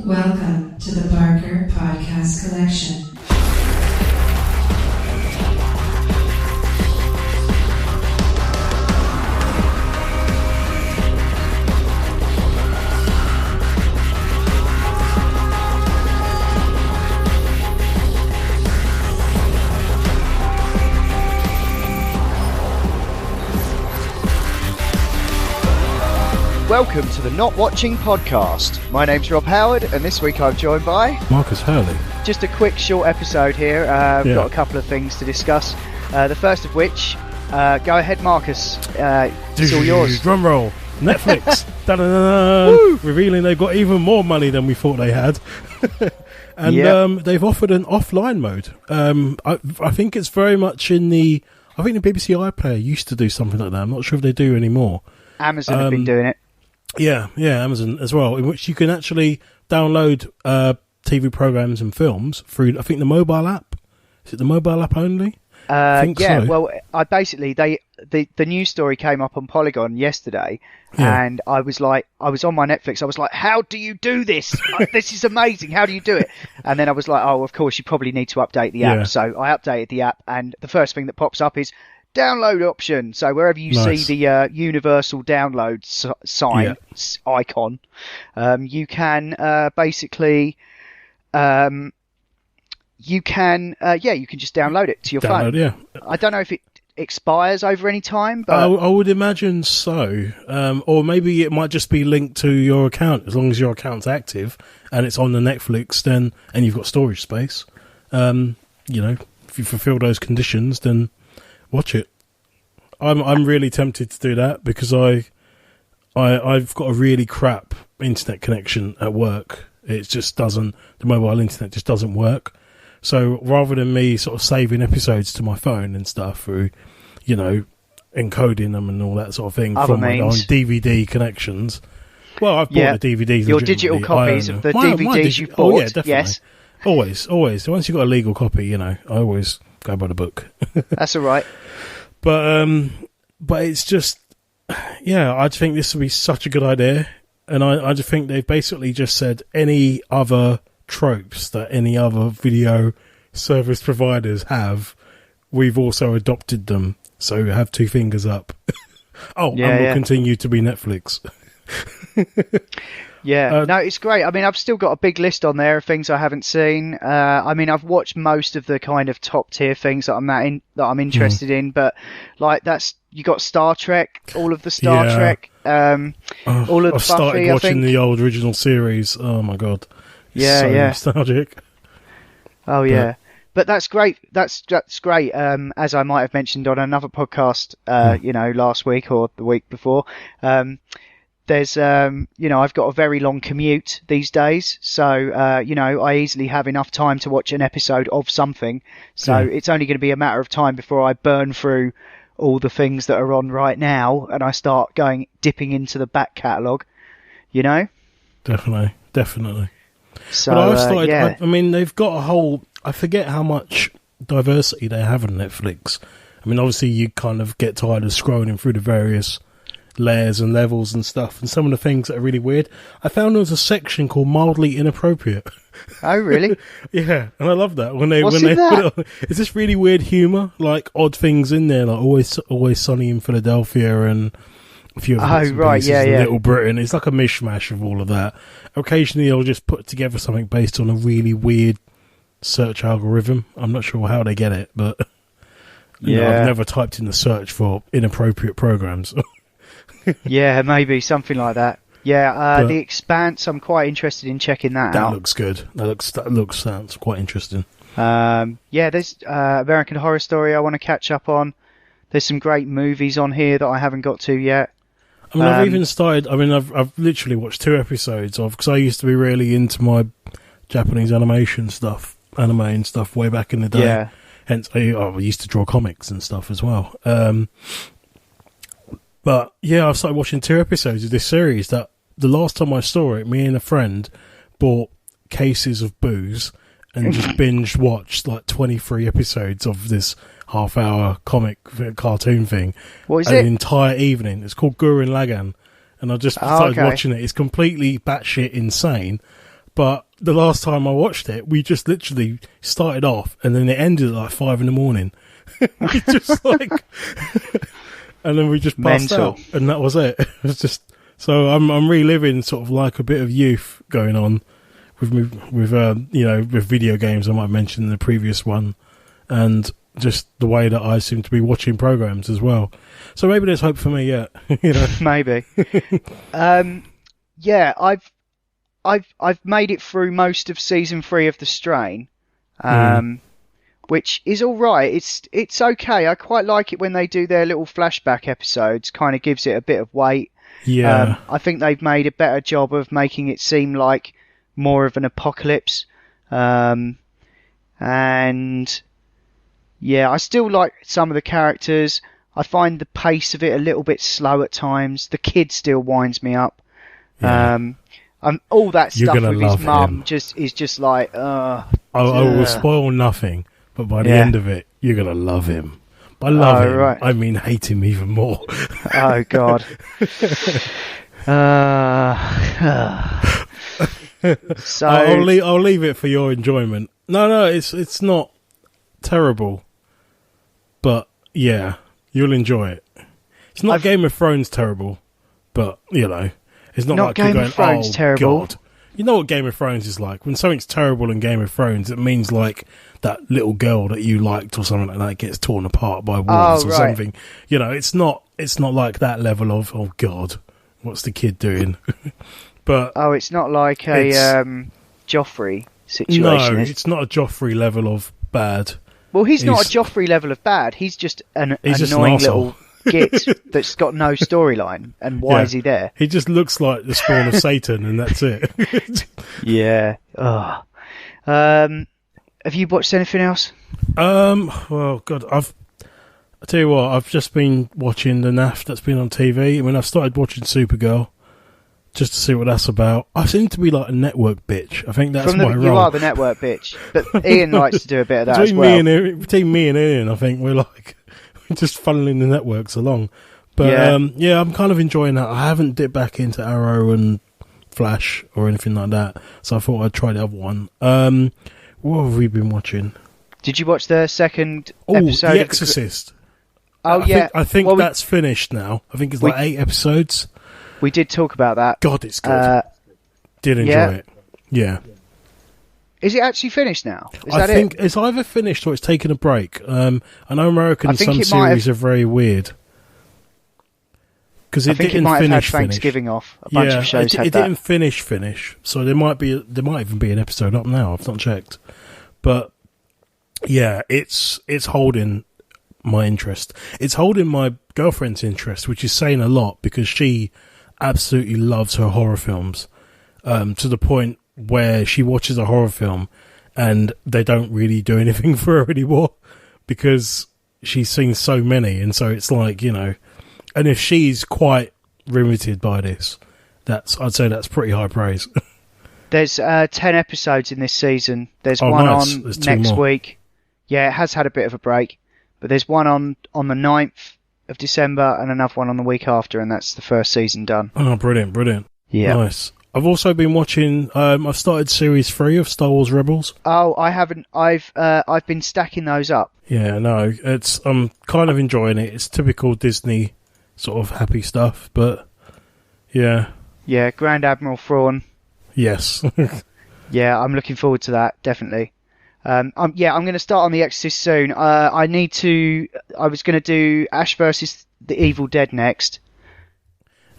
Welcome to the Barker Podcast Collection. Welcome to the Not Watching Podcast. My name's Rob Howard, and this week I'm joined by Marcus Hurley. Just a quick, short episode here. We've got a couple of things to discuss. The first of which, go ahead, Marcus. It's all yours. Drum roll. Netflix. Revealing they've got even more money than we thought they had. And they've offered an offline mode. I think it's very much in the... I think the BBC iPlayer used to do something like that. I'm not sure if they do anymore. Amazon have been doing it. Yeah, Amazon as well, in which you can actually download TV programs and films through, I think, the mobile app. Is it the mobile app only? I think so. Well, the news story came up on Polygon yesterday, and I was on my Netflix, I was like, how do you do this? This is amazing, how do you do it? And then I was like, oh, of course, you probably need to update the app. So I updated the app, and the first thing that pops up is download option. So wherever you see the universal download sign icon, you can basically you can just download it to your phone. Yeah. I don't know if it expires over any time, but I would imagine so. Or maybe it might just be linked to your account, as long as your account's active and it's on the Netflix, then, and you've got storage space. If you fulfill those conditions, then watch it. I'm really tempted to do that because I've got a really crap internet connection at work. It just doesn't. The mobile internet just doesn't work. So rather than me sort of saving episodes to my phone and stuff through, encoding them and all that sort of thing from my own DVD connections. Well, I've bought the DVDs. Your digital copies of the DVDs you've bought. Oh, yeah, definitely. Yes. Always. Once you've got a legal copy, I always go by the book. That's all right. But it's just, I think this would be such a good idea. And I just think they've basically just said any other tropes that any other video service providers have, we've also adopted them. So have two fingers up. We'll continue to be Netflix. No, it's great. I mean, I've still got a big list on there of things I haven't seen. I've watched most of the kind of top tier things that I'm interested in, but you got Star Trek, all of the Star Trek, all of the Buffy. I've started watching the old original series. Oh my god, nostalgic. Oh yeah. But that's great. That's great. As I might have mentioned on another podcast, last week or the week before, there's, I've got a very long commute these days. So, I easily have enough time to watch an episode of something. So it's only going to be a matter of time before I burn through all the things that are on right now and I start dipping into the back catalogue, Definitely. So, but I've started, I mean, they've got a whole, I forget how much diversity they have on Netflix. I mean, obviously you kind of get tired of scrolling through the various layers and levels and stuff, and some of the things that are really weird. I found there was a section called mildly inappropriate. Oh, really? Yeah, and I love that when they put it on. It's this really weird humour, like odd things in there, like always sunny in Philadelphia and a few other Little Britain. It's like a mishmash of all of that. Occasionally, they'll just put together something based on a really weird search algorithm. I'm not sure how they get it, but I've never typed in the search for inappropriate programs. Yeah, maybe something like that. Yeah, The Expanse. I'm quite interested in checking that out. That looks good. Sounds quite interesting. There's American Horror Story I want to catch up on. There's some great movies on here that I haven't got to yet. I mean, I've even started. I mean, I've literally watched 2 episodes of, because I used to be really into my Japanese anime and stuff way back in the day. Yeah. Hence, I used to draw comics and stuff as well. But yeah, I've started watching 2 episodes of this series that the last time I saw it, me and a friend bought cases of booze and just binge watched like 23 episodes of this half-hour comic cartoon thing. What is it? An entire evening. It's called Gurren Lagann, and I just started watching it. It's completely batshit insane, But the last time I watched it, we just literally started off and then it ended at like 5 a.m. We just like, and then we just passed out, and that was it. It was just so I'm reliving sort of like a bit of youth going on with with video games. I might have mentioned in the previous one, and just the way that I seem to be watching programs as well. So maybe there's hope for me yet. Maybe. I've made it through most of season 3 of The Strain, which is all right. It's okay. I quite like it when they do their little flashback episodes. Kind of gives it a bit of weight. Yeah. I think they've made a better job of making it seem like more of an apocalypse. And yeah, I still like some of the characters. I find the pace of it a little bit slow at times. The kid still winds me up. Yeah. All that You're stuff gonna with his love mum him. is just like, I will spoil nothing, but by the end of it, you're gonna love him. By love him, right. I mean hate him even more. Oh God. So I'll leave it for your enjoyment. No, it's not terrible, but yeah, you'll enjoy it. It's not Game of Thrones terrible, but it's not like Game you're of going, Thrones oh terrible. God. You know what Game of Thrones is like? When something's terrible in Game of Thrones, it means like that little girl that you liked or something like that gets torn apart by wolves or something. It's not like that level of, oh God, what's the kid doing? But it's not like a Joffrey situation. No, it's not a Joffrey level of bad. Well, he's not a Joffrey level of bad. He's just an annoying little git that's got no storyline. And why is he there? He just looks like the spawn of Satan, and that's it. Yeah. Have you watched anything else? Well, God, I tell you what, I've just been watching the naff that's been on TV. I mean, I've started watching Supergirl just to see what that's about. I seem to be like a network bitch. I think that's my role. You are the network bitch, but Ian likes to do a bit of that as well. Between me and Ian, I think we're just funneling the networks along. But yeah, I'm kind of enjoying that. I haven't dipped back into Arrow and Flash or anything like that, so I thought I'd try the other one. What have we been watching? Did you watch the second episode? The Exorcist. I think that's finished now. I think it's like 8 episodes. We did talk about that. God, it's good. Did enjoy it. Yeah. Is it actually finished now? I think it's either finished or it's taken a break. I know American some series are very weird. Because it didn't might finish. Have had Thanksgiving off. A bunch of shows had it didn't finish. So there might even be an episode up now. I've not checked. But yeah, it's holding my interest. It's holding my girlfriend's interest, which is saying a lot because she absolutely loves her horror films, to the point where she watches a horror film and they don't really do anything for her anymore because she's seen so many, and so it's like, and if she's quite riveted by this, I'd say that's pretty high praise. There's 10 episodes in this season. There's one nice. on next week. Yeah, it has had a bit of a break, but there's one on the 9th of December and another one on the week after, and that's the first season done. Oh, brilliant. Yeah. Nice. I've also been watching, I've started series 3 of Star Wars Rebels. Oh, I haven't. I've been stacking those up. Yeah, no, I'm kind of enjoying it. It's typical Disney sort of happy stuff, but yeah. Yeah, Grand Admiral Thrawn. Yes. Yeah, I'm looking forward to that, definitely. I'm going to start on The Exorcist soon. I was going to do Ash versus the Evil Dead next.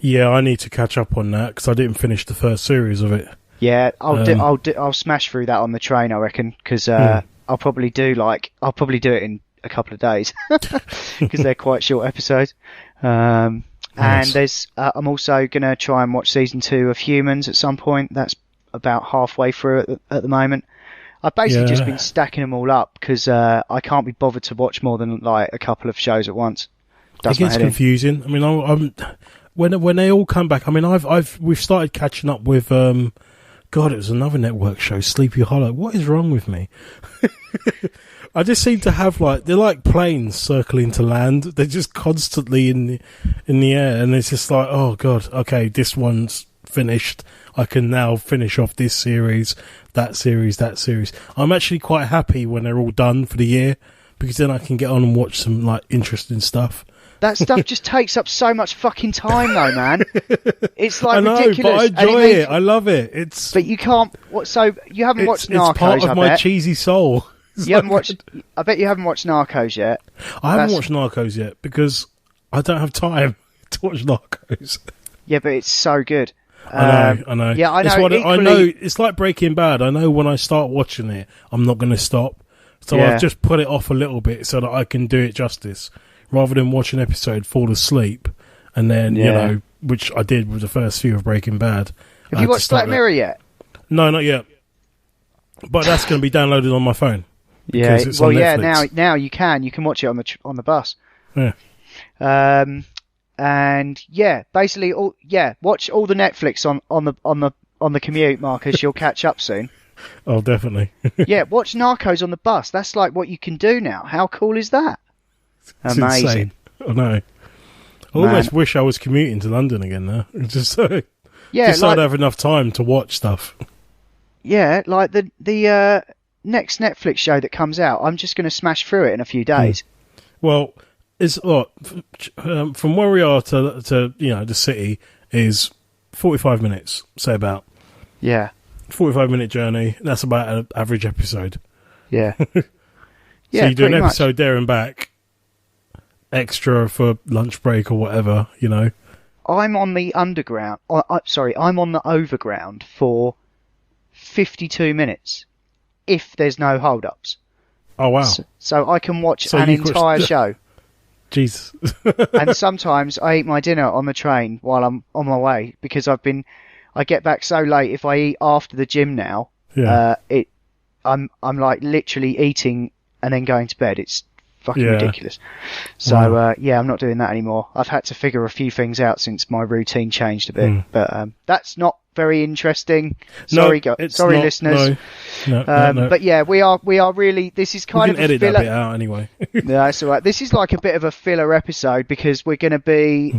Yeah, I need to catch up on that because I didn't finish the first series of it. Yeah, I'll smash through that on the train, I reckon, because I'll probably do it in a couple of days because they're quite short episodes. Nice. And there's I'm also going to try and watch season 2 of Humans at some point. That's about halfway through at the moment. I've basically just been stacking them all up because I can't be bothered to watch more than like a couple of shows at once. It gets confusing. I mean, I'm when they all come back. I mean, we've started catching up with God, it was another network show, Sleepy Hollow. What is wrong with me? I just seem to have they're like planes circling to land. They're just constantly in the air, and it's just like, oh God, okay, this one's finished, I can now finish off this series, that series, that series. I'm actually quite happy when they're all done for the year, because then I can get on and watch some like interesting stuff. That stuff just takes up so much fucking time, though, man. It's like I know, ridiculous. but I enjoy it. I love it. But you can't. So you haven't watched Narcos? It's part of my cheesy soul. You haven't watched. I bet you haven't watched Narcos yet. I haven't watched Narcos yet because I don't have time to watch Narcos. Yeah, but it's so good. I know. Yeah, I know. I know. It's like Breaking Bad. I know when I start watching it, I'm not going to stop. So I've just put it off a little bit so that I can do it justice, rather than watch an episode, fall asleep, and then you know, which I did with the first few of Breaking Bad. Have you watched Black Mirror yet? No, not yet. But that's going to be downloaded on my phone. Yeah. It's on Netflix. Now you can watch it on the bus. Yeah. And basically, watch all the Netflix on the commute, Marcus. You'll catch up soon. Oh, definitely. Yeah, watch Narcos on the bus. That's like what you can do now. How cool is that? It's amazing. Insane. I know. I almost wish I was commuting to London again now. Just so I'd have enough time to watch stuff. Yeah, like the next Netflix show that comes out, I'm just going to smash through it in a few days. Well, it's from where we are to the city is 45 minutes, say about. Yeah. 45-minute journey. That's about an average episode. Yeah. So you do an episode there and back, extra for lunch break or whatever, you know. I'm on the underground. I'm on the overground for 52 minutes, if there's no hold-ups. Oh, wow. So I can watch an entire show. Jesus. And sometimes I eat my dinner on the train while I'm on my way, because I get back so late. If I eat after the gym now, I'm like literally eating and then going to bed. It's fucking ridiculous. So I'm not doing that anymore. I've had to figure a few things out since my routine changed a bit. But that's not very interesting. Sorry, listeners. No. But yeah, we are really. This is kind of edit filler. That bit out anyway. No, that's all right. This is like a bit of a filler episode because we're going to be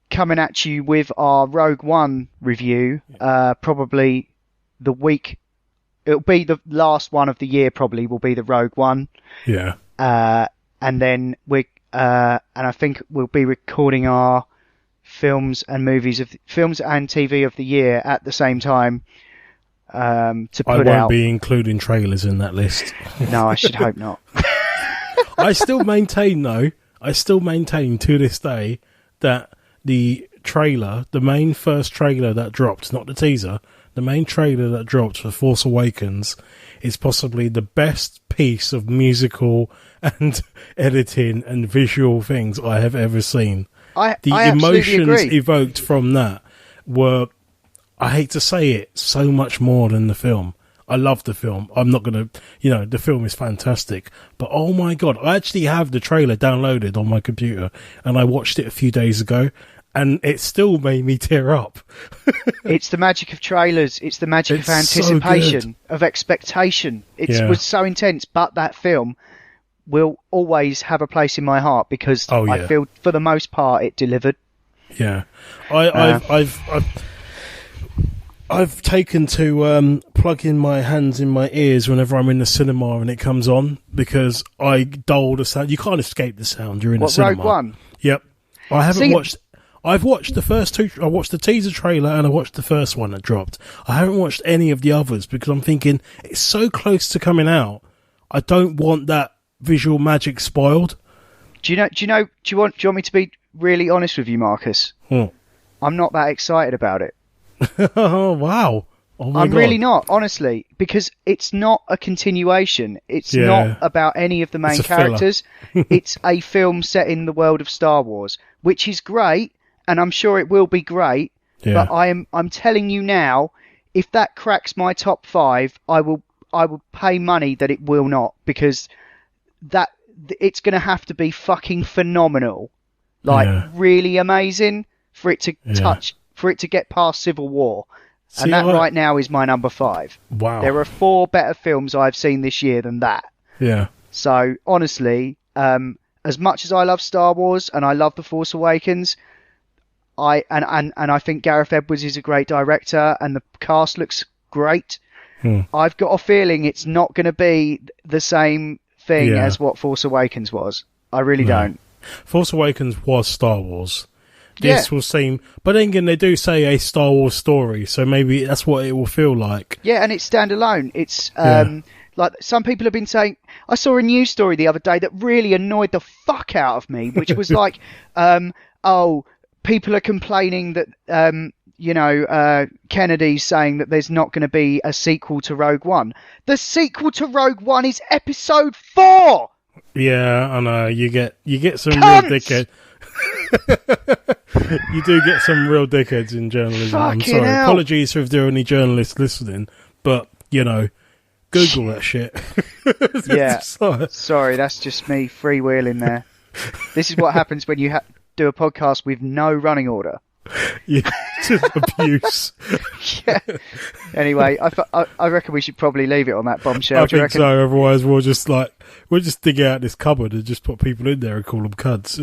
coming at you with our Rogue One review. Probably the week. It'll be the last one of the year. Probably will be the Rogue One. Yeah. And then and I think we'll be recording our films and TV of the year at the same time. To put out. I won't be including trailers in that list. No, I should hope not. I still maintain to this day that the trailer, the main first trailer that dropped, not the teaser, the main trailer that dropped for Force Awakens is possibly the best piece of musical and editing and visual things I have ever seen. I emotions agree. evoked from that were, I hate to say it, so much more than the film. I love the film. I'm not going to, the film is fantastic. But oh my God, I actually have the trailer downloaded on my computer and I watched it a few days ago and it still made me tear up. It's the magic of trailers. It's the magic of anticipation, of expectation. It was so intense, but that film will always have a place in my heart because I feel, for the most part, it delivered. Yeah. I've taken to plug in my hands in my ears whenever I'm in the cinema and it comes on because I dull the sound. You can't escape the sound. You're in the cinema. Rogue One? Yep. I haven't watched... I've watched the first two. I watched the teaser trailer and I watched the first one that dropped. I haven't watched any of the others because I'm thinking it's so close to coming out. I don't want that visual magic spoiled. Do you want me to be really honest with you, Marcus? I'm not that excited about it. Oh wow! Oh my I'm God. really not, honestly, because it's not a continuation. It's not about any of the main characters. It's a film set in the world of Star Wars, which is great, and I'm sure it will be great. Yeah. But I'm telling you now, if that cracks my top 5, I will pay money that it will not, because it's going to have to be fucking phenomenal, really amazing for it to for it to get past Civil War. And that right now is my number 5. Wow. There are 4 better films I've seen this year than that. Yeah. So, honestly, as much as I love Star Wars and I love The Force Awakens, I think Gareth Edwards is a great director, and the cast looks great. I've got a feeling it's not going to be the same thing as what Force Awakens was. I really don't. Force Awakens was Star Wars. This will seem, but then again, they do say a Star Wars story, so maybe that's what it will feel like. Yeah, and it's standalone. It's like some people have been saying. I saw a news story the other day that really annoyed the fuck out of me, which was like, people are complaining that Kennedy's saying that there's not going to be a sequel to Rogue One. The sequel to Rogue One is Episode 4. Yeah, I know. You get some Cunts! real dickhead. You do get some real dickheads in journalism. I'm sorry. Hell. Apologies if there are any journalists listening, but Google that shit. Sorry, that's just me freewheeling there. This is what happens when you do a podcast with no running order. Yeah, just abuse. Yeah. Anyway, I reckon we should probably leave it on that bombshell. I think so. Otherwise, we'll just dig out this cupboard and just put people in there and call them cunts.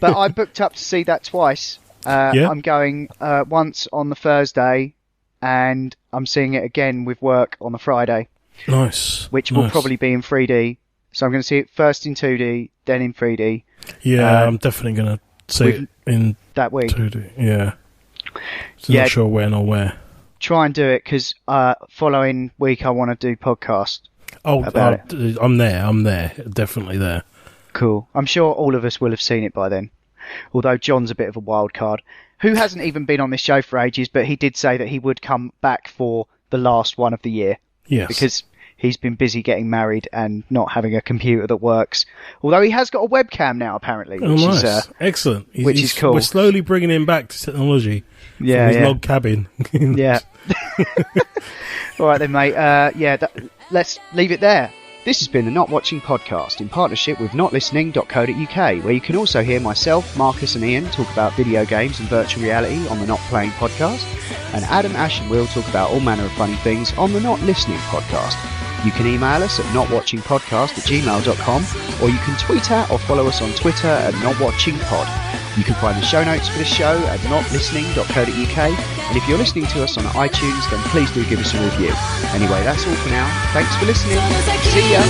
But I booked up to see that twice. I'm going once on the Thursday, and I'm seeing it again with work on the Friday. Nice. Which will probably be in 3D. So I'm going to see it first in 2D, then in 3D. Yeah, I'm definitely going to see it in that week. 2D. Yeah. So not sure when or where. Try and do it, because following week I want to do podcast. About it. I'm there. Definitely there. Cool. I'm sure all of us will have seen it by then. Although John's a bit of a wild card, who hasn't even been on this show for ages, but he did say that he would come back for the last one of the year. Yes. Because he's been busy getting married and not having a computer that works. Although he has got a webcam now, apparently. Which is excellent. Which is cool. We're slowly bringing him back to technology. Yeah, from his log cabin. Yeah. All right then, mate. Let's leave it there. This has been the Not Watching Podcast in partnership with notlistening.co.uk, where you can also hear myself, Marcus and Ian talk about video games and virtual reality on the Not Playing Podcast, and Adam, Ash and Will talk about all manner of funny things on the Not Listening Podcast. You can email us at notwatchingpodcast@gmail.com, or you can tweet at or follow us on Twitter at notwatchingpod. You can find the show notes for the show at notlistening.co.uk, and if you're listening to us on iTunes, then please do give us a review. Anyway, that's all for now. Thanks for listening. See ya!